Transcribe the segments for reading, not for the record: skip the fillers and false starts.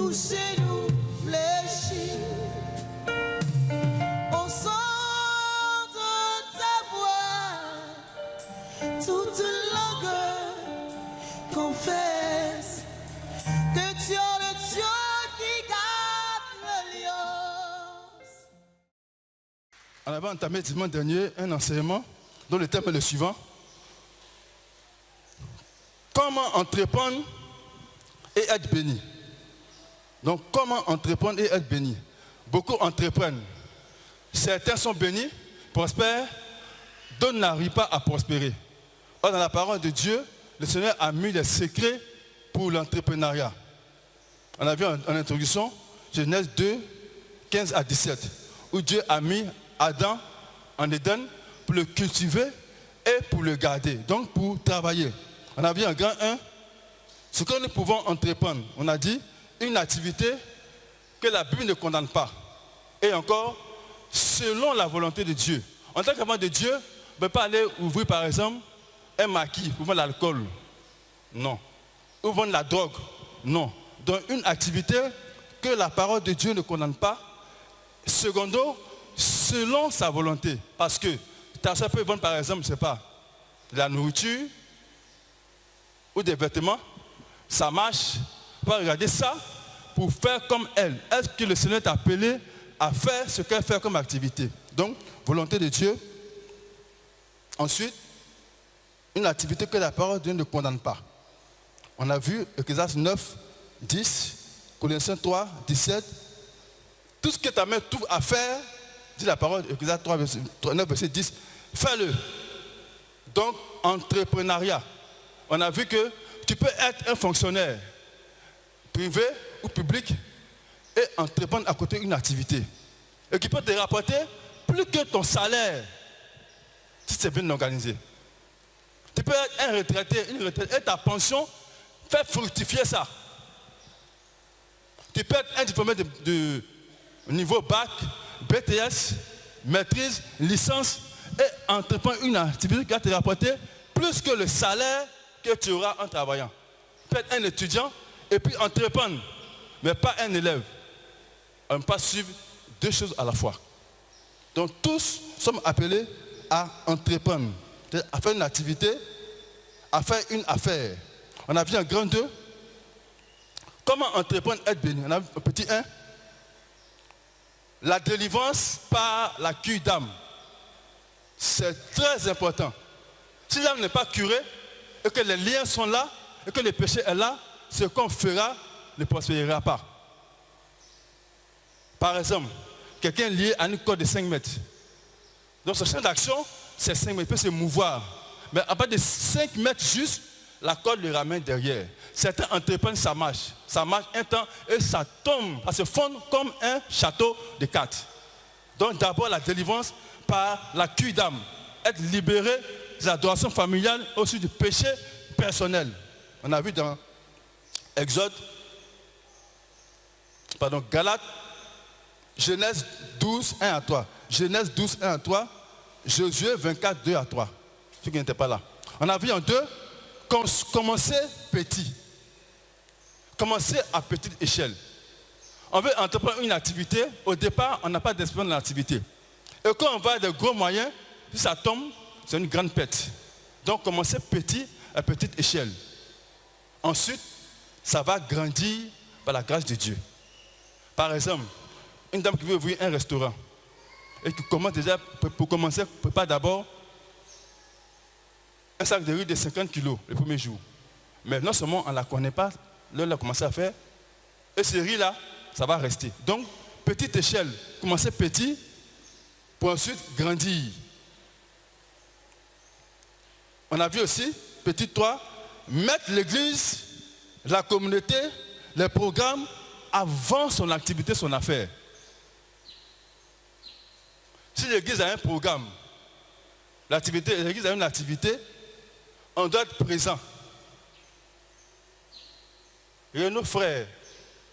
toucher nous fléchir au son de ta voix. Toute langue confesse que tu es le Dieu qui garde le lion. On avait entamé dimanche dernier un enseignement dont le thème est le suivant. Comment entreprendre et être béni. Donc, comment entreprendre et être béni. Beaucoup entreprennent. Certains sont bénis, prospèrent, d'autres n'arrivent pas à prospérer. Or, dans la parole de Dieu, le Seigneur a mis les secrets pour l'entrepreneuriat. On a vu en introduction, Genèse 2, 15 à 17, où Dieu a mis Adam en Éden pour le cultiver et pour le garder, donc pour travailler. On a vu en grand 1, ce que nous pouvons entreprendre. On a dit une activité que la Bible ne condamne pas. Et encore, selon la volonté de Dieu. En tant qu'enfant de Dieu, on ne peut pas aller ouvrir par exemple un maquis pour vendre l'alcool. Non. Ou vendre la drogue. Non. Donc une activité que la parole de Dieu ne condamne pas. Secondo, selon sa volonté. Parce que ta soeur peut vendre par exemple, je ne sais pas, de la nourriture ou des vêtements. Ça marche. On va regarder ça pour faire comme elle. Est-ce que le Seigneur t'a appelé à faire ce qu'elle fait comme activité? Donc, volonté de Dieu. Ensuite, une activité que la parole de Dieu ne condamne pas. On a vu Ecclésiaste 9, 10, Colossiens 3, 17. Tout ce que ta main trouve à faire, dit la parole, Ecclésiaste 3, 9, verset 10, fais-le. Donc, entrepreneuriat. On a vu que tu peux être un fonctionnaire privé ou public et entreprendre à côté une activité. Et qui peut te rapporter plus que ton salaire si c'est bien organisé. Tu peux être un retraité, une retraite, et ta pension fait fructifier ça. Tu peux être un diplômé de niveau bac, BTS, maîtrise, licence et entreprendre une activité qui va te rapporter plus que le salaire que tu auras en travaillant. Tu peux être un étudiant et puis entreprendre, mais pas un élève. On ne peut pas suivre deux choses à la fois. Donc tous sommes appelés à entreprendre, à faire une activité, à faire une affaire. On a vu en grand 2, comment entreprendre, être béni. On a vu un petit 1, la délivrance par la cure d'âme. C'est très important. Si l'âme n'est pas curée, et que les liens sont là, et que le péché est là, ce qu'on fera ne prospérera pas. Par exemple, quelqu'un lié à une corde de 5 mètres. Donc son champ d'action, c'est 5 mètres, il peut se mouvoir. Mais à partir de 5 mètres juste, la corde le ramène derrière. Certains entreprennent, ça marche. Ça marche un temps et ça tombe, ça se fond comme un château de cartes. Donc d'abord la délivrance par la cure d'âme. Être libéré de l'adoration familiale, aussi du péché personnel. On a vu dans Galates, Genèse 12, 1 à 3. Genèse 12, 1 à 3. Josué 24, 2 à 3. Ceux qui n'étaient pas là. On a vu en 2, commencer petit. Commencer à petite échelle. On veut entreprendre une activité. Au départ, on n'a pas d'expérience dans l'activité. Et quand on va à de gros moyens, si ça tombe, c'est une grande perte. Donc, commencer petit à petite échelle. Ensuite, ça va grandir par la grâce de Dieu. Par exemple, une dame qui veut ouvrir un restaurant et qui commence déjà, pour commencer, prépare d'abord un sac de riz de 50 kilos le premier jour. Mais non seulement on ne la connaît pas, là elle a commencé à faire, et ce riz-là, ça va rester. Donc, petite échelle, commencer petit pour ensuite grandir. On a vu aussi, petit 3, mettre l'église, la communauté, les programmes avant son activité, son affaire. Si l'église a un programme, l'église a une activité, on doit être présent. Et nos frères,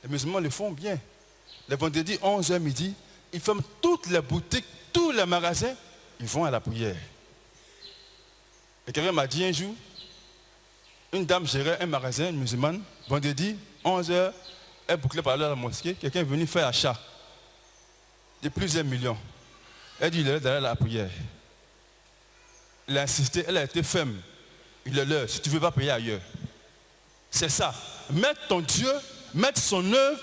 les musulmans le font bien. Les vendredis, 11h midi, ils ferment toutes les boutiques, tous les magasins, ils vont à la prière. Et quelqu'un m'a dit un jour, une dame gérait un magasin musulman, vendredi, 11h, elle bouclait par là à la mosquée, quelqu'un est venu faire achat de plusieurs millions. Elle dit, il est là derrière la prière. Il a insisté, elle a été ferme. Il est l'heure, si tu ne veux pas payer ailleurs. C'est ça. Mettre ton Dieu, mettre son œuvre,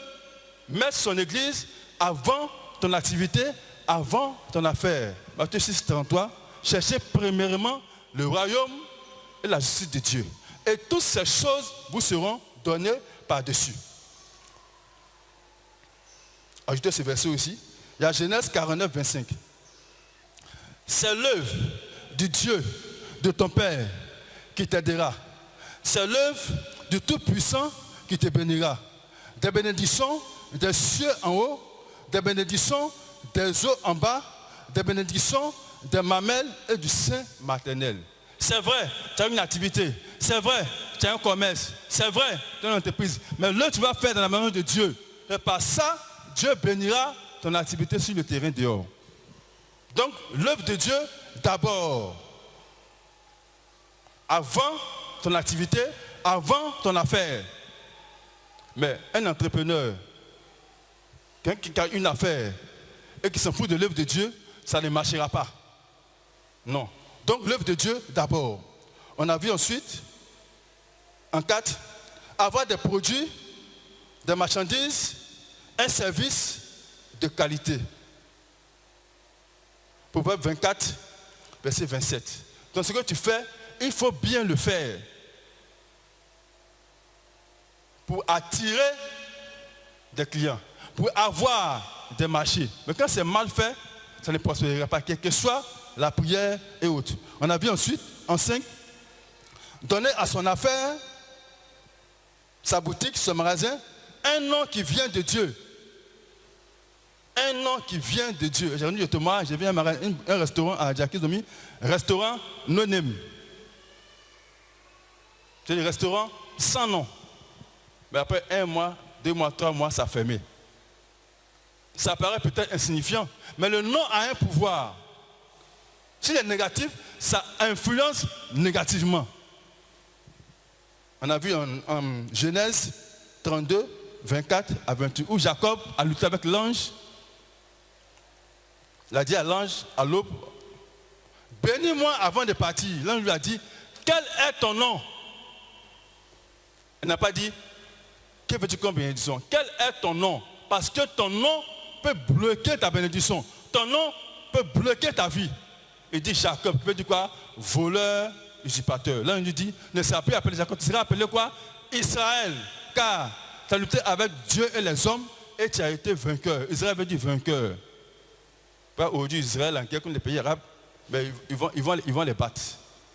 mettre son église avant ton activité, avant ton affaire. Matthieu 6, 33, cherchez premièrement le royaume et la justice de Dieu. Et toutes ces choses vous seront données par-dessus. Ajoutez ce verset aussi. Il y a Genèse 49, 25. C'est l'œuvre du Dieu de ton Père qui t'aidera. C'est l'œuvre du Tout-Puissant qui te bénira. Des bénédictions des cieux en haut, des bénédictions des eaux en bas, des bénédictions des mamelles et du sein maternel. C'est vrai, tu as une activité. C'est vrai, tu as un commerce. C'est vrai, tu as une entreprise. Mais là, tu vas faire dans la maison de Dieu. Et par ça, Dieu bénira ton activité sur le terrain dehors. Donc, l'œuvre de Dieu d'abord. Avant ton activité, avant ton affaire. Mais un entrepreneur, quelqu'un qui a une affaire et qui s'en fout de l'œuvre de Dieu, ça ne marchera pas. Non. Donc l'œuvre de Dieu d'abord. On a vu ensuite, en 4, avoir des produits, des marchandises, un service de qualité. Proverbe 24, verset 27. Donc ce que tu fais, il faut bien le faire pour attirer des clients, pour avoir des marchés. Mais quand c'est mal fait, ça ne prospérera pas, quelle que soit la prière et autres. On a vu ensuite, en 5, donner à son affaire, sa boutique, son magasin, un nom qui vient de Dieu. Un nom qui vient de Dieu. J'ai venu de Thomas, j'ai vu un restaurant à Jakizomi, restaurant non-name. C'est des restaurants sans nom. Mais après 1 mois, 2 mois, 3 mois, ça a fermé. Ça paraît peut-être insignifiant, mais le nom a un pouvoir. S'il est négatif, ça influence négativement. On a vu en Genèse 32, 24 à 28, où Jacob a lutté avec l'ange. Il a dit à l'ange, à l'aube, bénis-moi avant de partir. L'ange lui a dit, quel est ton nom? Il n'a pas dit, que veux-tu comme bénédiction? Quel est ton nom? Parce que ton nom peut bloquer ta bénédiction. Ton nom peut bloquer ta vie. Il dit Jacob, tu veux dire quoi? Voleur, usurpateur. Là, on lui dit, ne seras plus appelé Jacob, tu seras appelé quoi? Israël. Car tu as lutté avec Dieu et les hommes et tu as été vainqueur. Israël veut dire vainqueur. Pas aujourd'hui, Israël, en guerre contre les pays arabes, mais ils vont les battre.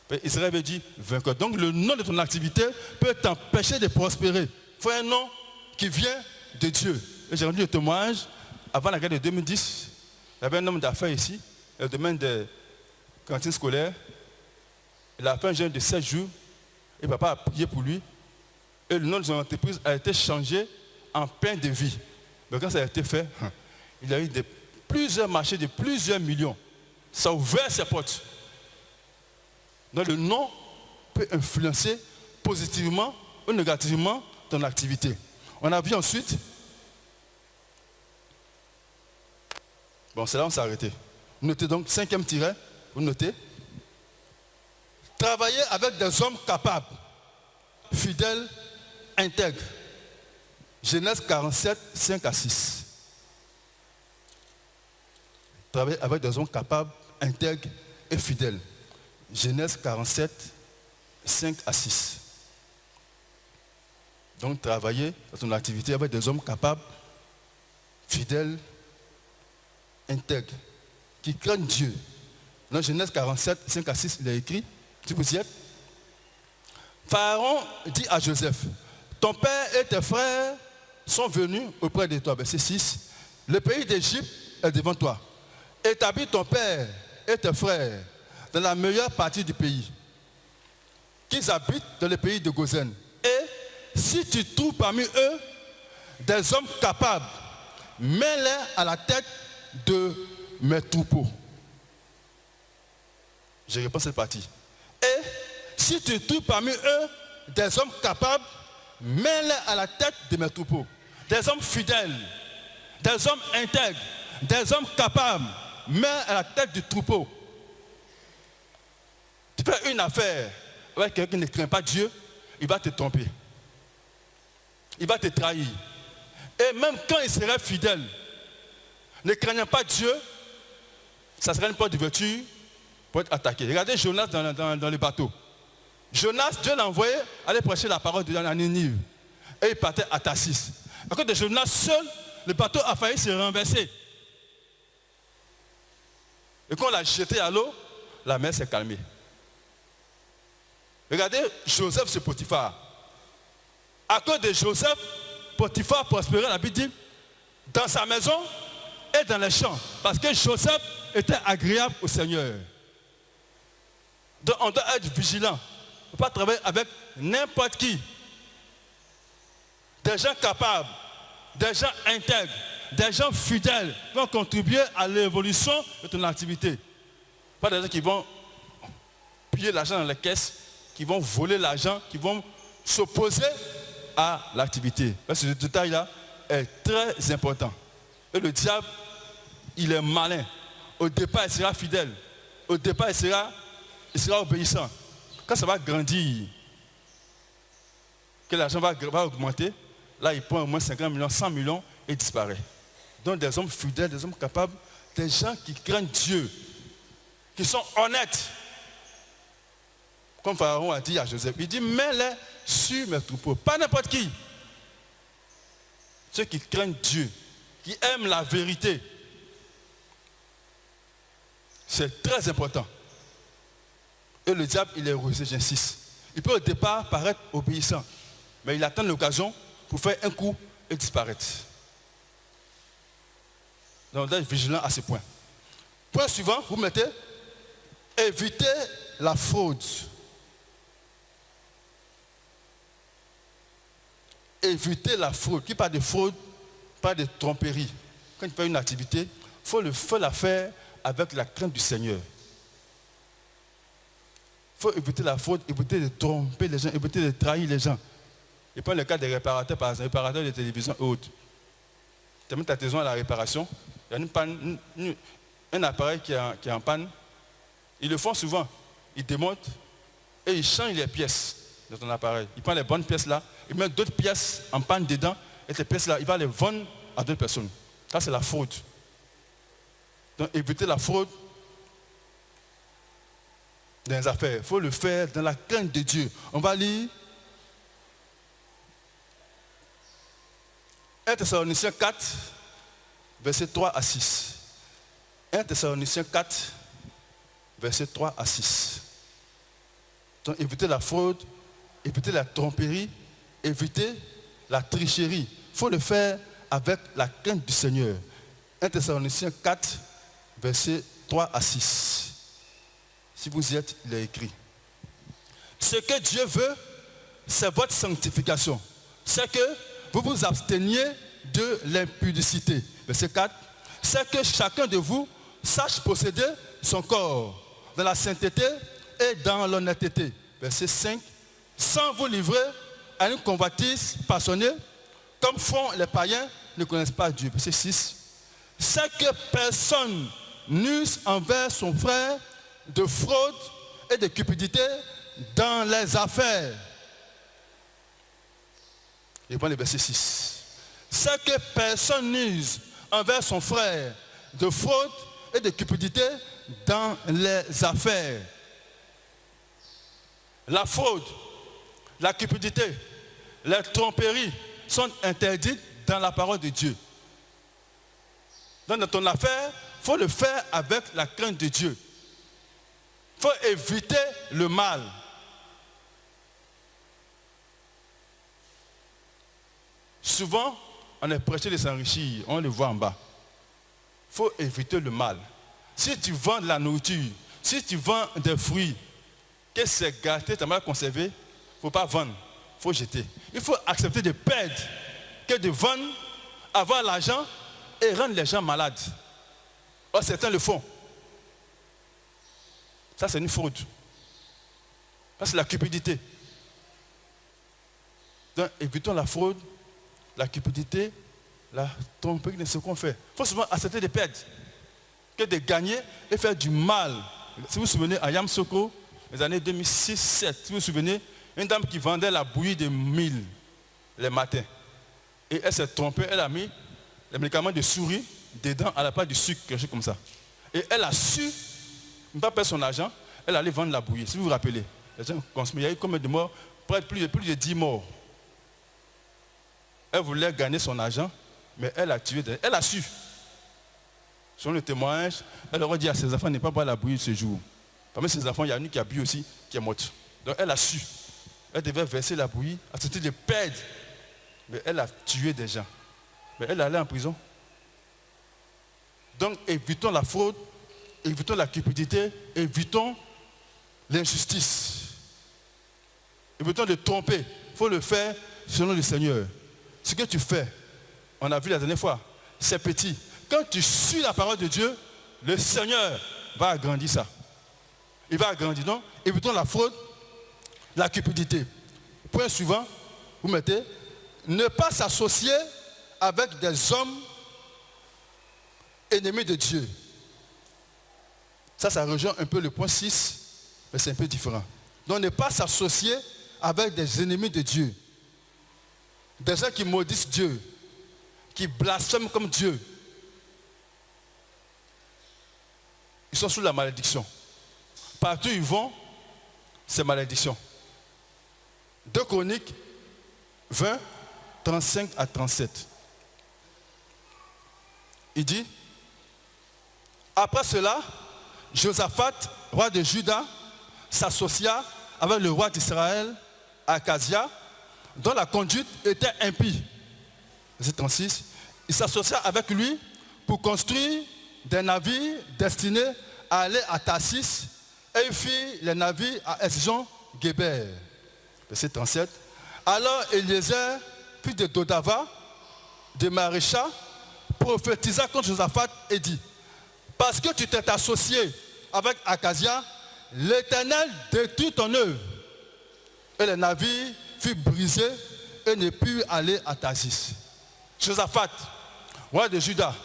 Mais Israël veut dire vainqueur. Donc le nom de ton activité peut t'empêcher de prospérer. Il faut un nom qui vient de Dieu. J'ai rendu le témoignage, avant la guerre de 2010, il y avait un homme d'affaires ici, dans le domaine des cantines scolaires. Il a fait un jeûne de 7 jours, et papa a prié pour lui. Et le nom de son entreprise a été changé en pain de vie. Mais quand ça a été fait, il a eu plusieurs marchés de plusieurs millions. Ça a ouvert ses portes. Donc le nom peut influencer positivement ou négativement ton activité. On a vu ensuite, bon c'est là où on s'est arrêté. Notez donc, 5e tiret, vous notez. Travailler avec des hommes capables, fidèles, intègres. Genèse 47, 5 à 6. Travailler avec des hommes capables, intègres et fidèles. Genèse 47, 5 à 6. Donc travailler dans ton activité avec des hommes capables, fidèles, intègres, qui craignent Dieu. Dans Genèse 47, 5 à 6, il est écrit, si vous y êtes, Pharaon dit à Joseph, ton père et tes frères sont venus auprès de toi. Verset 6, le pays d'Égypte est devant toi. Établis ton père et tes frères dans la meilleure partie du pays, qu'ils habitent dans le pays de Gozen. Et si tu trouves parmi eux des hommes capables, mets-les à la tête de mes troupeaux. Je réponds à cette partie. Et si tu trouves parmi eux des hommes capables, mets-les à la tête de mes troupeaux. des hommes fidèles, des hommes intègres, des hommes capables, mais à la tête du troupeau. Tu fais une affaire avec quelqu'un qui ne craint pas Dieu, il va te tromper. Il va te trahir. Et même quand il serait fidèle, ne craignant pas Dieu, ça serait une porte d'ouverture pour être attaqué. Regardez Jonas dans le bateau. Jonas, Dieu l'a envoyé aller prêcher la parole de Dieu à Ninive. Et il partait à Tarsis. À cause de Jonas seul, le bateau a failli se renverser. Et quand on l'a jeté à l'eau, la mer s'est calmée. Regardez Joseph, ce Potiphar. À cause de Joseph, Potiphar prospérait, la Bible dit, dans sa maison et dans les champs. Parce que Joseph était agréable au Seigneur. Donc on doit être vigilant. On ne peut pas travailler avec n'importe qui. Des gens capables, des gens intègres, des gens fidèles qui vont contribuer à l'évolution de ton activité. Pas des gens qui vont piller l'argent dans les caisses, qui vont voler l'argent, qui vont s'opposer à l'activité. Ce détail-là est très important. Et le diable, il est malin. Au départ, il sera fidèle. Au départ, il sera obéissant. Quand ça va grandir, que l'argent va augmenter, là, il prend au moins 50 millions, 100 millions et disparaît. Donc, des hommes fidèles, des hommes capables, des gens qui craignent Dieu, qui sont honnêtes. Comme Pharaon a dit à Joseph, il dit, mets-les sur mes troupeaux. Pas n'importe qui. Ceux qui craignent Dieu, qui aiment la vérité. C'est très important. Et le diable, il est rusé, j'insiste. Il peut au départ paraître obéissant, mais il attend l'occasion pour faire un coup et disparaître. Donc, on doit être vigilant à ce point. Point suivant, vous mettez, éviter la fraude. Éviter la fraude. Qui parle de fraude, parle de tromperie. Quand tu fais une activité, il faut la faire avec la crainte du Seigneur. Il faut éviter la fraude, éviter de tromper les gens, éviter de trahir les gens. Et prends le cas des réparateurs, par exemple, réparateurs de télévision et autres. Tu amènes ta télévision à la réparation, il y a une panne, un appareil qui est en panne. Ils le font souvent. Ils démontent et ils changent les pièces de ton appareil. Ils prennent les bonnes pièces là, ils mettent d'autres pièces en panne dedans, et ces pièces là, ils vont les vendre à d'autres personnes. Ça, c'est la fraude. Donc, éviter la fraude dans les affaires. Il faut le faire dans la crainte de Dieu. On va lire 1 Thessaloniciens 4, versets 3 à 6. 1 Thessaloniciens 4, versets 3 à 6. Donc, éviter la fraude, éviter la tromperie, éviter la tricherie. Il faut le faire avec la crainte du Seigneur. 1 Thessaloniciens 4, versets 3 à 6. Si vous y êtes, il est écrit. Ce que Dieu veut, c'est votre sanctification. C'est que vous vous absteniez de l'impudicité. Verset 4. C'est que chacun de vous sache posséder son corps dans la sainteté et dans l'honnêteté. Verset 5. Sans vous livrer à une convoitise passionnée, comme font les païens, ne connaissent pas Dieu. Verset 6. C'est que personne n'use envers son frère de fraude et de cupidité dans les affaires. Et prends le verset 6. C'est que personne n'use envers son frère de fraude et de cupidité dans les affaires. La fraude, la cupidité, les tromperies sont interdites dans la parole de Dieu. Donc dans ton affaire, il faut le faire avec la crainte de Dieu. Il faut éviter le mal. Souvent, on est prêché de s'enrichir, on le voit en bas. Il faut éviter le mal. Si tu vends de la nourriture, si tu vends des fruits, que c'est gâté, tu as mal conservé, il ne faut pas vendre, il faut jeter. Il faut accepter de perdre que de vendre, avoir l'argent et rendre les gens malades. Or, certains le font. Ça, c'est une fraude. Ça, c'est la cupidité. Donc, évitons la fraude, la cupidité, la tromperie, ce qu'on fait. Il faut souvent accepter de perdre, que de gagner et faire du mal. Si vous vous souvenez, à Yamsoko, les années 2006-2007, si vous vous souvenez, une dame qui vendait la bouillie de 1000 les matins. Et elle s'est trompée, elle a mis les médicaments de souris dedans à la place du sucre, quelque chose comme ça. Et elle a su ne pas perdre son argent, elle allait vendre la bouillie. Si vous vous rappelez, les gens consomment. Il y a eu combien de morts? Plus de 10 morts. Elle voulait gagner son argent, mais elle a tué. Elle a su. Selon le témoignage, elle aurait dit à ses enfants de ne pas boire la bouillie ce jour. Parmi ses enfants, il y a une qui a bu aussi, qui est morte. Donc elle a su. Elle devait verser la bouillie, accepter de perdre. Mais elle a tué des gens. Mais elle allait en prison. Donc évitons la fraude, évitons la cupidité, évitons l'injustice. Évitons de tromper. Il faut le faire selon le Seigneur. Ce que tu fais, on a vu la dernière fois, c'est petit. Quand tu suis la parole de Dieu, le Seigneur va agrandir ça. Il va agrandir. Donc, évitons la fraude, la cupidité. Point suivant, vous mettez, ne pas s'associer avec des hommes ennemis de Dieu. Ça rejoint un peu le point 6, mais c'est un peu différent. Donc, ne pas s'associer avec des ennemis de Dieu. Des gens qui maudissent Dieu, qui blasphèment comme Dieu. Ils sont sous la malédiction. Partout où ils vont, c'est malédiction. 2 Chroniques 20, 35 à 37. Il dit, après cela, Josaphat, roi de Juda, s'associa avec le roi d'Israël, Akazia, dont la conduite était impie. Verset 36. Il s'associa avec lui pour construire des navires destinés à aller à Tarsis et il fit les navires à Esjon-Géber. Verset 37. Alors Eliezer, fils de Dodava, de Marécha, prophétisa contre Josaphat et dit, parce que tu t'es associé avec Akazia, l'Éternel détruit ton œuvre. Et les navires furent brisés et ne purent aller à Tarsis. Josaphat, roi de Juda,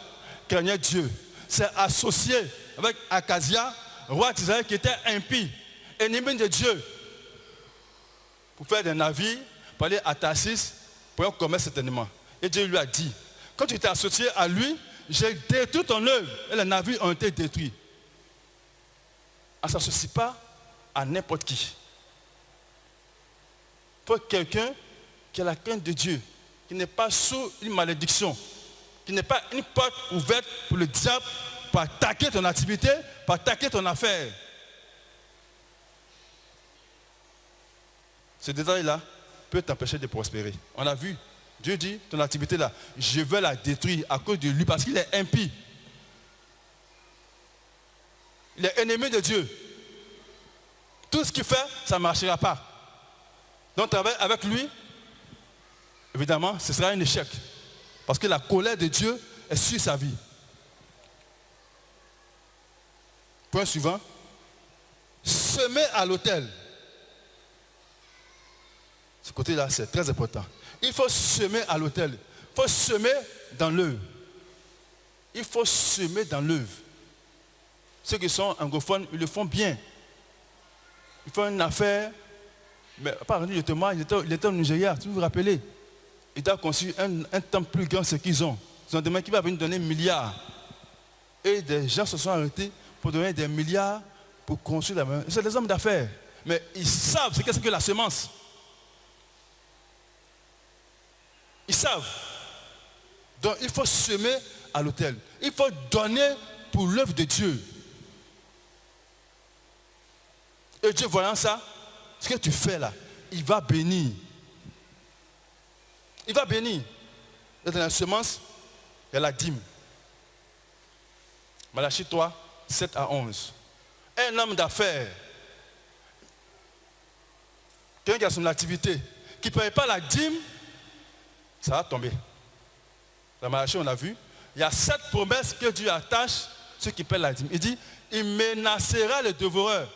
craignait Dieu, s'est associé avec Akazia, roi d'Israël qui était impie, ennemi de Dieu, pour faire des navires, pour aller à Tarsis, pour un commerce certainement. Et Dieu lui a dit, quand tu t'es associé à lui, j'ai détruit ton œuvre et les navires ont été détruits. On ne s'associe pas à n'importe qui. Il faut quelqu'un qui a la crainte de Dieu, qui n'est pas sous une malédiction, qui n'est pas une porte ouverte pour le diable, pour attaquer ton activité, pour attaquer ton affaire. Ce détail-là peut t'empêcher de prospérer. On a vu, Dieu dit, ton activité-là, je vais la détruire à cause de lui, parce qu'il est impie. Il est ennemi de Dieu. Tout ce qu'il fait, ça ne marchera pas. Donc, travailler avec lui, évidemment, ce sera un échec. Parce que la colère de Dieu est sur sa vie. Point suivant. Semer à l'autel. Ce côté-là, c'est très important. Il faut semer à l'autel. Il faut semer dans l'œuvre. Il faut semer dans l'œuvre. Ceux qui sont anglophones, ils le font bien. Ils font une affaire. Mais par exemple, le témoin, il était au Nigeria, si vous vous rappelez. Il a conçu un temple plus grand que ce qu'ils ont. Ils ont demandé qu'il va venir donner milliards. Et des gens se sont arrêtés pour donner des milliards pour construire la maison. C'est des hommes d'affaires. Mais ils savent ce qu'est-ce que la semence. Ils savent. Donc il faut semer à l'autel. Il faut donner pour l'œuvre de Dieu. Et Dieu voyant ça, ce que tu fais là, il va bénir. Il va bénir. Dans la semence, il y a la dîme. Malachie 3, 7 à 11. Un homme d'affaires, quelqu'un qui a son activité, qui ne paye pas la dîme, ça va tomber. Dans Malachie, on a vu, il y a 7 promesses que Dieu attache ceux qui paient la dîme. Il dit, il menacera le dévoreur.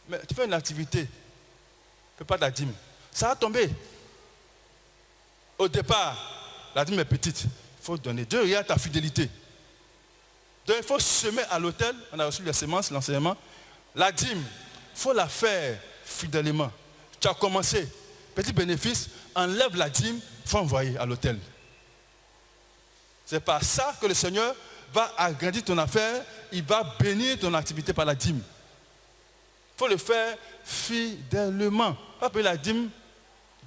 Mais tu fais une activité, tu ne fais pas de la dîme, ça va tomber. Au départ, la dîme est petite. Il faut donner. Dieu regarde ta fidélité. Donc il faut semer à l'autel. On a reçu les semences, l'enseignement. La dîme, il faut la faire fidèlement. Tu as commencé. Petit bénéfice, enlève la dîme, il faut envoyer à l'autel. C'est par ça que le Seigneur va agrandir ton affaire. Il va bénir ton activité par la dîme. Il faut le faire fidèlement. Pas payer la dîme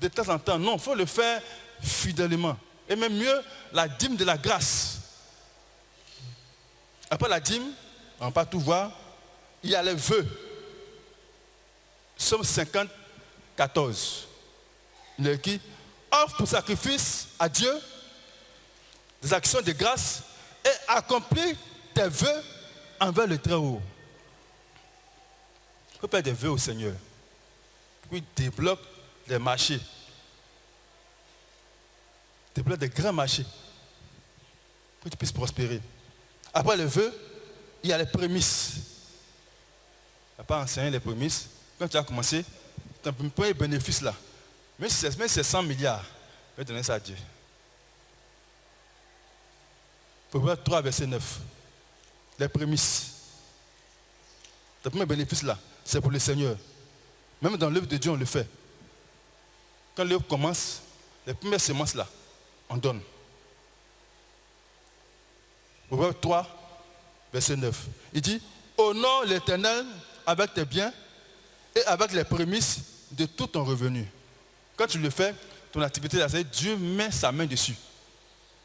de temps en temps. Non, il faut le faire fidèlement. Et même mieux, la dîme de la grâce. Après la dîme, on ne va pas tout voir, il y a les vœux. Somme 50, 14. Il est écrit, offre pour sacrifice à Dieu des actions de grâce et accomplis tes vœux envers le Très-Haut. Il faut faire des vœux au Seigneur. Puis débloque les marchés. Débloque des grands marchés. Pour que tu puisses prospérer. Après le vœu, il y a les prémices. Tu n'as pas enseigné les prémices. Quand tu as commencé, tu as un premier bénéfice là. Même si c'est 100 milliards, tu vas donner ça à Dieu. Proverbe 3, verset 9. Les prémices. Le premier bénéfice là, c'est pour le Seigneur. Même dans l'œuvre de Dieu, on le fait. Quand l'œuvre commence, les premières semences là, on donne. Proverbe 3, verset 9. Il dit, honore l'Éternel avec tes biens et avec les prémices de tout ton revenu. Quand tu le fais, ton activité, là, Dieu met sa main dessus.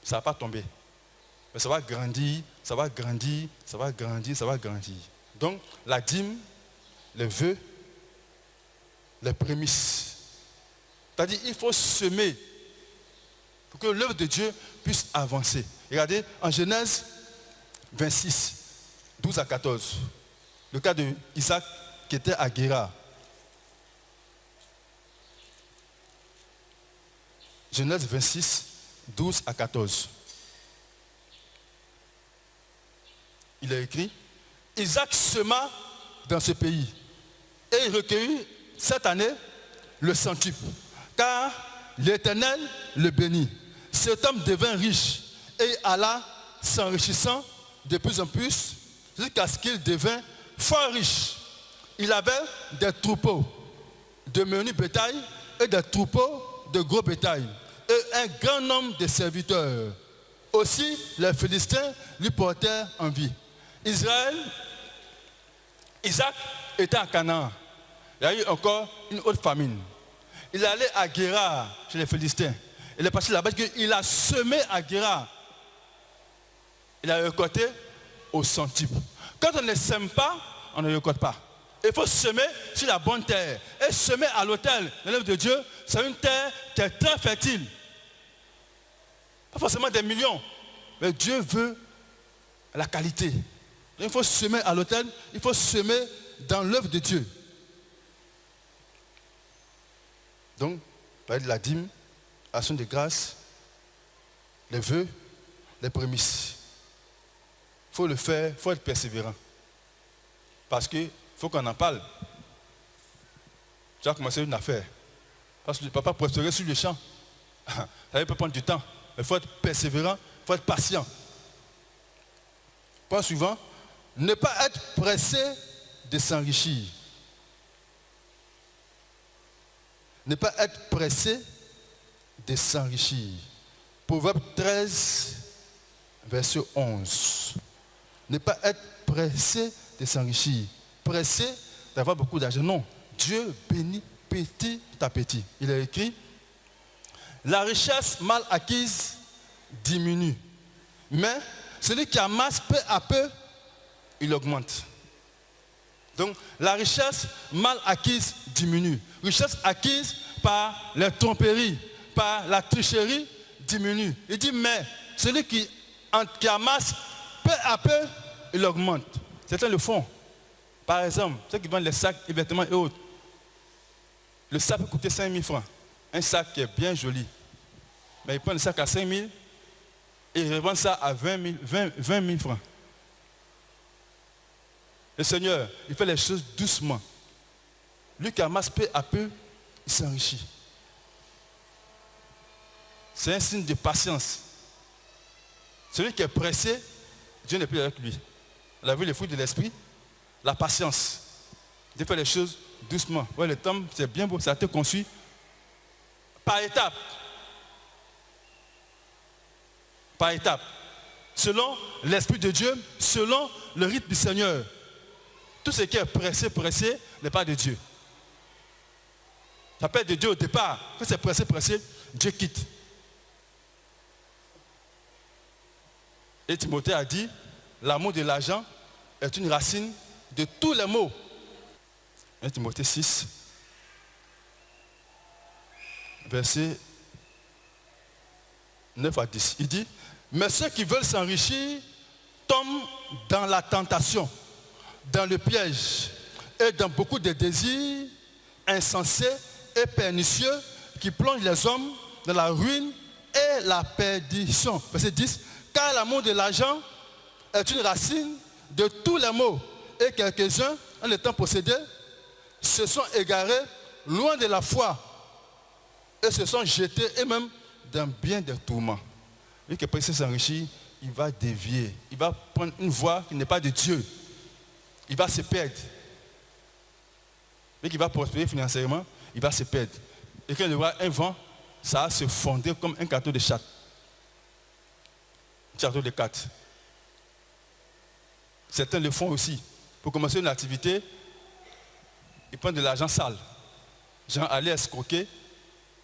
Ça ne va pas tomber. Mais ça va grandir, ça va grandir, ça va grandir, ça va grandir. Donc, la dîme, les vœux, les prémices. C'est-à-dire, il faut semer pour que l'œuvre de Dieu puisse avancer. Regardez, en Genèse 26, 12 à 14, le cas d'Isaac qui était à Guérar. Genèse 26, 12 à 14. Il est écrit, Isaac sema dans ce pays et il recueillit cette année le centuple, car l'Éternel le bénit. Cet homme devint riche et alla s'enrichissant de plus en plus jusqu'à ce qu'il devint fort riche. Il avait des troupeaux de menu bétail et des troupeaux de gros bétail et un grand nombre de serviteurs. Aussi, les Philistins lui portèrent envie. Isaac était à Canaan. Il y a eu encore une autre famine. Il allait à Guérar chez les Philistins. Il est parti là-bas, il a semé à Guérar. Il a récolté au centuple. Quand on ne sème pas, on ne récolte pas. Il faut semer sur la bonne terre. Et semer à l'autel, l'œuvre de Dieu, c'est une terre qui est très fertile. Pas forcément des millions, mais Dieu veut la qualité. Donc, il faut semer à l'autel, il faut semer dans l'œuvre de Dieu. Donc, parler de la dîme, action de grâce, les vœux, les prémices. Il faut le faire, il faut être persévérant. Parce qu'il faut qu'on en parle. Tu as commencé une affaire. Parce que tu ne peux pas prospérer sur le champ. Ça peut prendre du temps. Mais il faut être persévérant, il faut être patient. Point suivant, ne pas être pressé de s'enrichir. Ne pas être pressé de s'enrichir. Proverbe 13, verset 11. Ne pas être pressé de s'enrichir. Pressé d'avoir beaucoup d'argent. Non, Dieu bénit petit à petit. Il est écrit, la richesse mal acquise diminue. Mais celui qui amasse peu à peu, il augmente. Donc, la richesse mal acquise diminue. Richesse acquise par les tromperies, par la tricherie, diminue. Il dit, mais celui qui amasse peu à peu, il augmente. Certains le font. Par exemple, ceux qui vendent les sacs, les vêtements et autres. Le sac peut coûter 5 000 francs. Un sac qui est bien joli. Mais ils prennent le sac à 5 000 et ils revendent ça à 20 000 francs. Le Seigneur, il fait les choses doucement. Lui qui amasse peu à peu, il s'enrichit. c'est un signe de patience. Celui qui est pressé, Dieu n'est plus avec lui. On a vu les fruits de l'esprit, la patience. Dieu fait les choses doucement. Ouais, le temps, c'est bien beau, ça a été conçu par étapes. Par étapes. Selon l'Esprit de Dieu, selon le rythme du Seigneur. Tout ce qui est pressé n'est pas de Dieu. Ça peut être de Dieu au départ. Quand c'est pressé, Dieu quitte. Et Timothée a dit, l'amour de l'argent est une racine de tous les maux. 1 Timothée 6, verset 9 à 10. Il dit, mais ceux qui veulent s'enrichir tombent dans la tentation, dans le piège et dans beaucoup de désirs insensés et pernicieux qui plongent les hommes dans la ruine et la perdition. Verset 10. Car l'amour de l'argent est une racine de tous les maux. Et quelques-uns, en étant possédés, se sont égarés loin de la foi et se sont jetés eux-mêmes dans bien des tourments. Lui qui est pressé s'enrichir, il va dévier. Il va prendre une voie qui n'est pas de Dieu. Il va se perdre. Lui qui va prospérer financièrement, il va se perdre. Et quand il aura un vent, ça va se fonder comme un gâteau de chatte. Un château de cartes. Certains le font aussi. Pour commencer une activité, ils prennent de l'argent sale. Genre aller escroquer,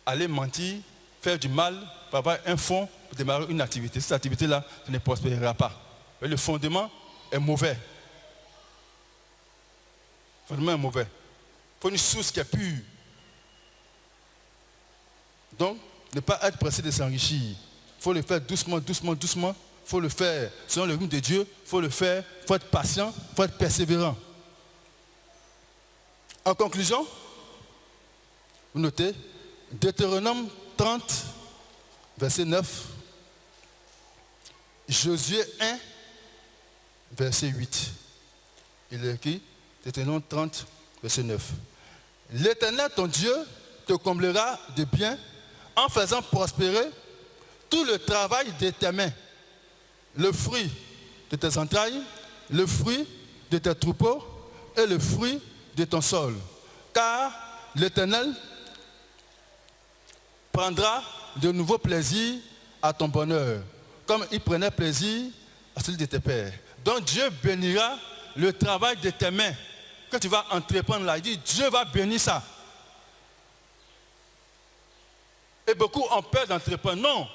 aller mentir, faire du mal pour avoir un fonds pour démarrer une activité. Cette activité-là ne prospérera pas. Mais le fondement est mauvais. Le fondement est mauvais. Il faut une source qui est pure. Donc, ne pas être pressé de s'enrichir. Il faut le faire doucement, doucement, doucement. Il faut le faire selon le rythme de Dieu. Il faut le faire. Il faut être patient. Il faut être persévérant. En conclusion, vous notez, Deutéronome 30, verset 9, Josué 1, verset 8. Il est écrit, Deutéronome 30, verset 9. L'Éternel, ton Dieu, te comblera de bien en faisant prospérer tout le travail de tes mains, le fruit de tes entrailles, le fruit de tes troupeaux et le fruit de ton sol. Car l'Éternel prendra de nouveaux plaisirs à ton bonheur, comme il prenait plaisir à celui de tes pères. Donc Dieu bénira le travail de tes mains. Quand tu vas entreprendre là, il dit Dieu va bénir ça. Et beaucoup ont peur d'entreprendre. Non.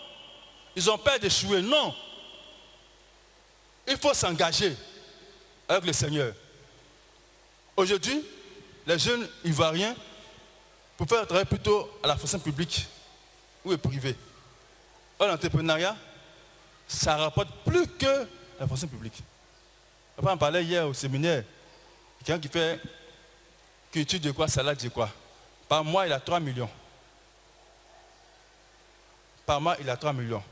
Ils ont peur d'échouer. Non. Il faut s'engager avec le Seigneur. Aujourd'hui, les jeunes ivoiriens, pour faire travailler plutôt à la fonction publique ou privée. Or, l'entrepreneuriat, ça rapporte plus que la fonction publique. Après, on parlait hier au séminaire. Quelqu'un qui fait culture de quoi, salade de quoi. Par mois, il a 3 millions. Par mois, il a 3 millions.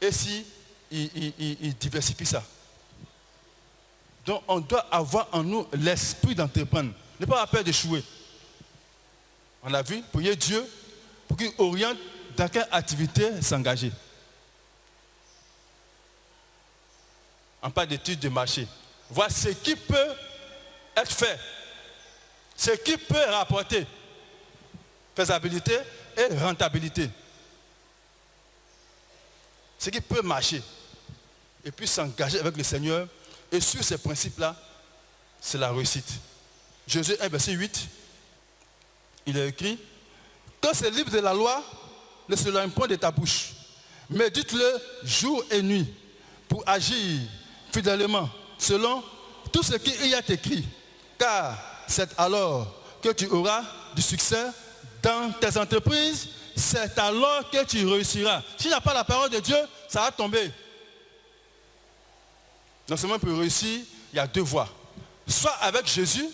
Et si il diversifie ça. Donc, on doit avoir en nous l'esprit d'entreprendre. Ne pas avoir peur d'échouer. On a vu, prier Dieu pour qu'il oriente dans quelle activité s'engager. En pas d'études de marché. Voir ce qui peut être fait. Ce qui peut rapporter. Faisabilité et rentabilité. Ce qui peut marcher. Et puis s'engager avec le Seigneur. Et sur ces principes-là, c'est la réussite. Josué 1, verset 8, il est écrit, que ce livre de la loi ne s'éloigne point de ta bouche, mais dites-le jour et nuit, pour agir fidèlement, selon tout ce qui y est écrit. Car c'est alors que tu auras du succès dans tes entreprises, c'est alors que tu réussiras. S'il n'y a pas la parole de Dieu, ça va tomber. Non seulement pour réussir, il y a deux voies. Soit avec Jésus,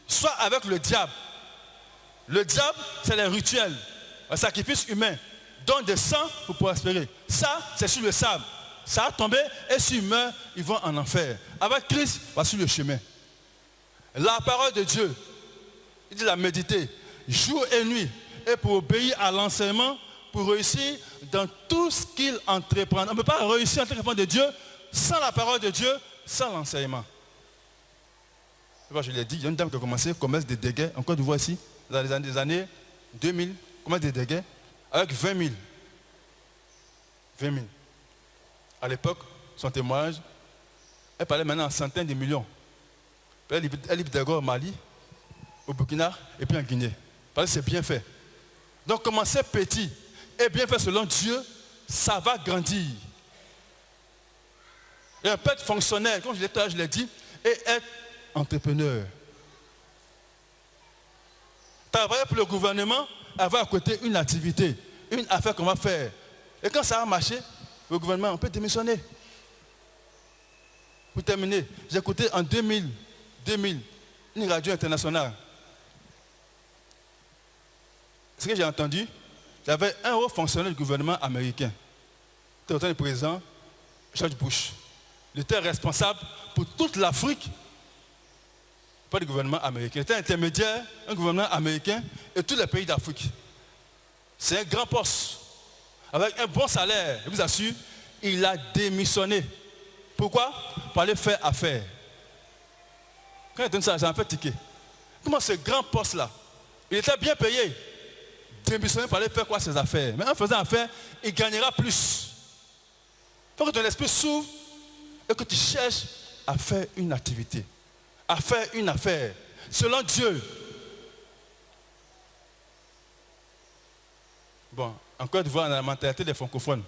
soit avec le diable. Le diable, c'est les rituels, un sacrifice humain. Donne des sang pour prospérer. Ça, c'est sur le sable. Ça va tomber et s'ils meurent, ils vont en enfer. Avec Christ, voici le chemin. La parole de Dieu, il dit la méditer, jour et nuit. et pour obéir à l'enseignement, pour réussir dans tout ce qu'il entreprend. On ne peut pas réussir à entreprendre de Dieu sans la parole de Dieu, sans l'enseignement. Je l'ai dit, il y a une dame qui a commencé commerce de dégâts, en Côte d'Ivoire ici, dans les années 2000, commerce de dégâts, avec 20 000. 20 000. À l'époque, son témoignage, elle parlait maintenant en centaines de millions. Elle livre d'abord au Mali, au Burkina et puis en Guinée. Parce que c'est bien fait. Donc commencer petit et bien fait selon Dieu, ça va grandir. Et un peu être fonctionnaire, comme je l'ai dit, et être entrepreneur. Travailler pour le gouvernement, avoir à côté une activité, une affaire qu'on va faire. Et quand ça va marcher, le gouvernement, on peut démissionner. Pour terminer, j'ai écouté en 2000, une radio internationale. Ce que j'ai entendu, il y avait un haut fonctionnaire du gouvernement américain. C'était au temps du président George Bush. Il était responsable pour toute l'Afrique, pas du gouvernement américain. Il était intermédiaire, un gouvernement américain et tous les pays d'Afrique. C'est un grand poste, avec un bon salaire. Je vous assure, il a démissionné. Pourquoi? Pour aller faire affaire. Quand il donne ça, j'ai un peu tiqué. Comment ce grand poste-là, il était bien payé. Démissionné pour aller faire quoi ses affaires? Mais en faisant affaire, il gagnera plus. Il faut que ton esprit s'ouvre et que tu cherches à faire une activité, à faire une affaire, selon Dieu. Bon, encore de voir dans la mentalité des francophones.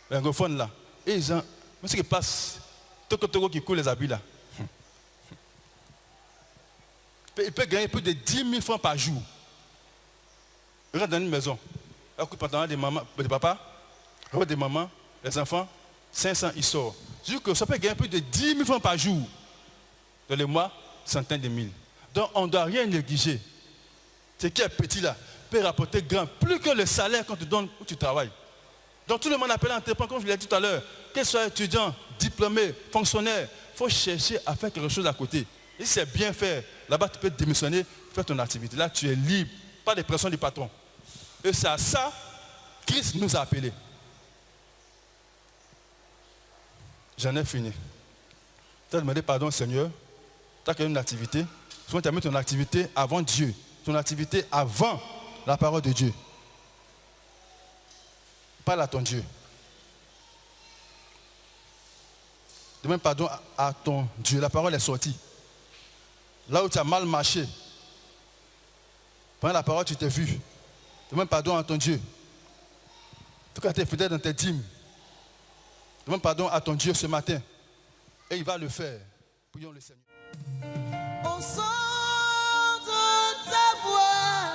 Les francophones là, et ils ont, ce qui passe, Togo qui coule les habits là. Il peut gagner plus de 10 000 francs par jour. Il rentre dans une maison. Il coupe pendant des mamans, des papas, des mamans, les enfants, 500, il sort. Je dis que ça peut gagner plus de 10 000 francs par jour. Dans les mois, centaines de mille. Donc on ne doit rien négliger. Ce qui est petit là peut rapporter grand, plus que le salaire qu'on te donne où tu travailles. Donc tout le monde appelle entrepreneur, comme je l'ai dit tout à l'heure. Qu'il soit étudiant, diplômé, fonctionnaire, il faut chercher à faire quelque chose à côté. Et si c'est bien fait, là-bas tu peux démissionner, faire ton activité. Là tu es libre, pas de pression du patron. Et c'est à ça que Christ nous a appelés. J'en ai fini. Tu as demandé pardon au Seigneur. Tu as créé une activité. Souvent tu as mis ton activité avant Dieu. Ton activité avant la parole de Dieu. Parle à ton Dieu. Demande pardon à ton Dieu. La parole est sortie. Là où tu as mal marché, pendant la parole, tu t'es vu. Demande pardon à ton Dieu. En tout cas, tu es fidèle dans tes dîmes. Demande pardon à ton Dieu ce matin. Et il va le faire. Prions le Seigneur. Au son de ta voix,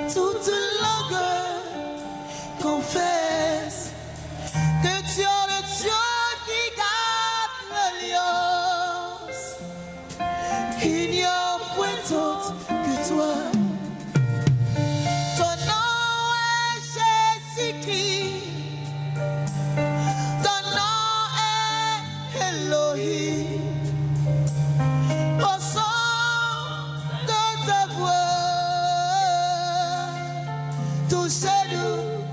toute langue confesse que tu es le Dieu qui garde l'alliance. Il n'y a point d'autre que toi. Ton nom est Jésus-Christ. Ton nom est Elohim. Au son de ta voix, touchez-nous.